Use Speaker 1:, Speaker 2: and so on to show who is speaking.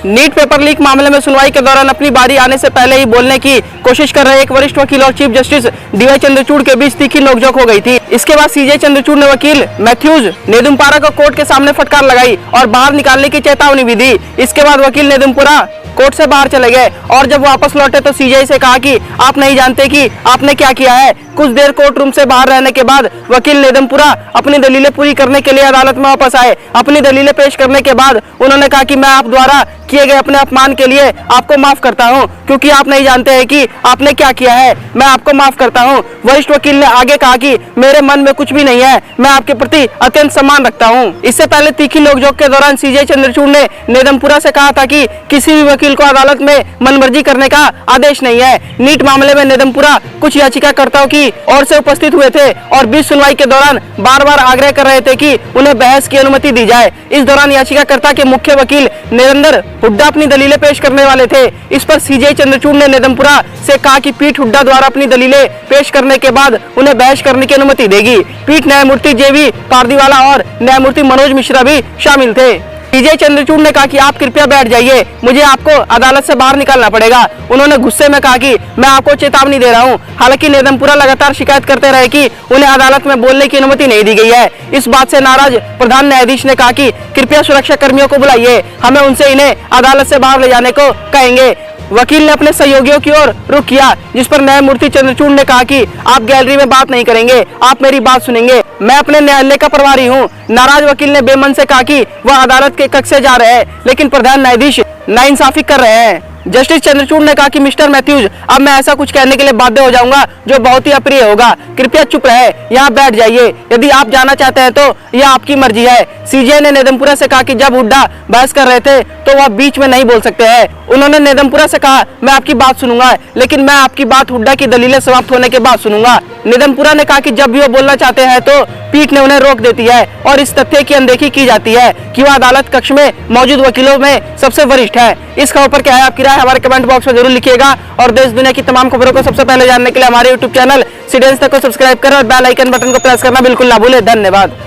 Speaker 1: NEET paper leak मामले में सुनवाई के दौरान अपनी बारी आने से पहले ही बोलने की कोशिश कर रहे एक वरिष्ठ वकील और चीफ जस्टिस डीवाई चंद्रचूड़ के बीच तीखी नोकझोंक हो गई थी। इसके बाद सीजे चंद्रचूड़ ने वकील मैथ्यूज नेदुमपारा को कोर्ट के सामने फटकार लगाई और बाहर निकालने की चेतावनी भी दी। इसके बाद वकील नेदुमपारा कोर्ट से बाहर चले गए और जब वापस लौटे तो सीजे से कहा कि आप नहीं जानते कि आपने क्या किया है। कुछ देर कोर्ट रूम से बाहर रहने के बाद वकील नेदुमपारा अपनी दलीलें पूरी करने के लिए अदालत में वापस आए। अपनी दलीलें पेश करने के बाद उन्होंने कहा कि मैं आप द्वारा किए गए अपने अपमान के लिए आपको माफ करता हूं, क्योंकि आप नहीं जानते हैं कि आपने क्या किया है। मैं आपको माफ करता हूं। वरिष्ठ वकील ने आगे कहा कि मेरे मन में कुछ भी नहीं है, मैं आपके प्रति अत्यंत सम्मान रखता हूं। इससे पहले तीखी नोकझोंक के दौरान सीजे चंद्रचूड़ ने नेदुमपारा से कहा था कि किसी भी वकील को अदालत में मनमर्जी करने का आदेश नहीं है। नीट मामले में नेदुमपारा कुछ याचिकाकर्ताओं की ओर से उपस्थित हुए थे और बीच सुनवाई के दौरान बार बार आग्रह कर रहे थे कि उन्हें बहस की अनुमति दी जाए। इस दौरान याचिकाकर्ता के मुख्य वकील नरेंद्र हुड्डा अपनी दलीलें पेश करने वाले थे। इस पर सीजे चंद्रचूड़ ने नेदुमपारा से कहा कि पीठ हुड्डा द्वारा अपनी दलीलें पेश करने के बाद उन्हें बहस करने की अनुमति देगी। पीठ न्यायमूर्ति जेवी पारदीवाला और न्यायमूर्ति मनोज मिश्रा भी शामिल थे। सीजे चंद्रचूड़ ने कहा कि आप कृपया बैठ जाइए, मुझे आपको अदालत से बाहर निकालना पड़ेगा। उन्होंने गुस्से में कहा कि मैं आपको चेतावनी दे रहा हूं। हालांकि नेदुमपारा लगातार शिकायत करते रहे कि उन्हें अदालत में बोलने की अनुमति नहीं दी गई है। इस बात से नाराज प्रधान न्यायाधीश ने कहा कि कृपया सुरक्षा कर्मियों को बुलाइए, हमें उनसे इन्हें अदालत से बाहर ले जाने को कहेंगे। वकील ने अपने सहयोगियों की ओर रुख किया, जिस पर न्यायमूर्ति चंद्रचूड़ ने कहा कि आप गैलरी में बात नहीं करेंगे, आप मेरी बात सुनेंगे, मैं अपने न्यायालय का प्रभारी हूं। नाराज वकील ने बेमन से कहा कि वह अदालत के कक्ष से जा रहे हैं, लेकिन प्रधान न्यायाधीश नाइंसाफी कर रहे हैं। जस्टिस चंद्रचूड़ ने कहा कि मिस्टर मैथ्यूज, अब मैं ऐसा कुछ कहने के लिए बाध्य हो जाऊंगा जो बहुत ही अप्रिय होगा। कृपया चुप रहे, यहाँ बैठ जाइए। यदि आप जाना चाहते हैं तो यह आपकी मर्जी है। सीजे ने नेदुमपारा से कहा कि जब हुड्डा बहस कर रहे थे तो वह बीच में नहीं बोल सकते हैं। उन्होंने नेदुमपारा से कहा, मैं आपकी बात सुनूंगा, लेकिन मैं आपकी बात हुड्डा की दलीलें समाप्त होने के बाद सुनूंगा। नेदुमपारा ने कहा कि जब भी वो बोलना चाहते हैं तो पीठ ने उन्हें रोक देती है और इस तथ्य की अनदेखी की जाती है कि वह अदालत कक्ष में मौजूद वकीलों में सबसे वरिष्ठ है। इस खबर पर क्या है आपकी राय, हमारे कमेंट बॉक्स में जरूर लिखिएगा और देश दुनिया की तमाम खबरों को सबसे पहले जानने के लिए हमारे यूट्यूब चैनल सिटीजन्स तक को सब्सक्राइब करें और बेल आइकन बटन को प्रेस करना बिल्कुल ना भूलें। धन्यवाद।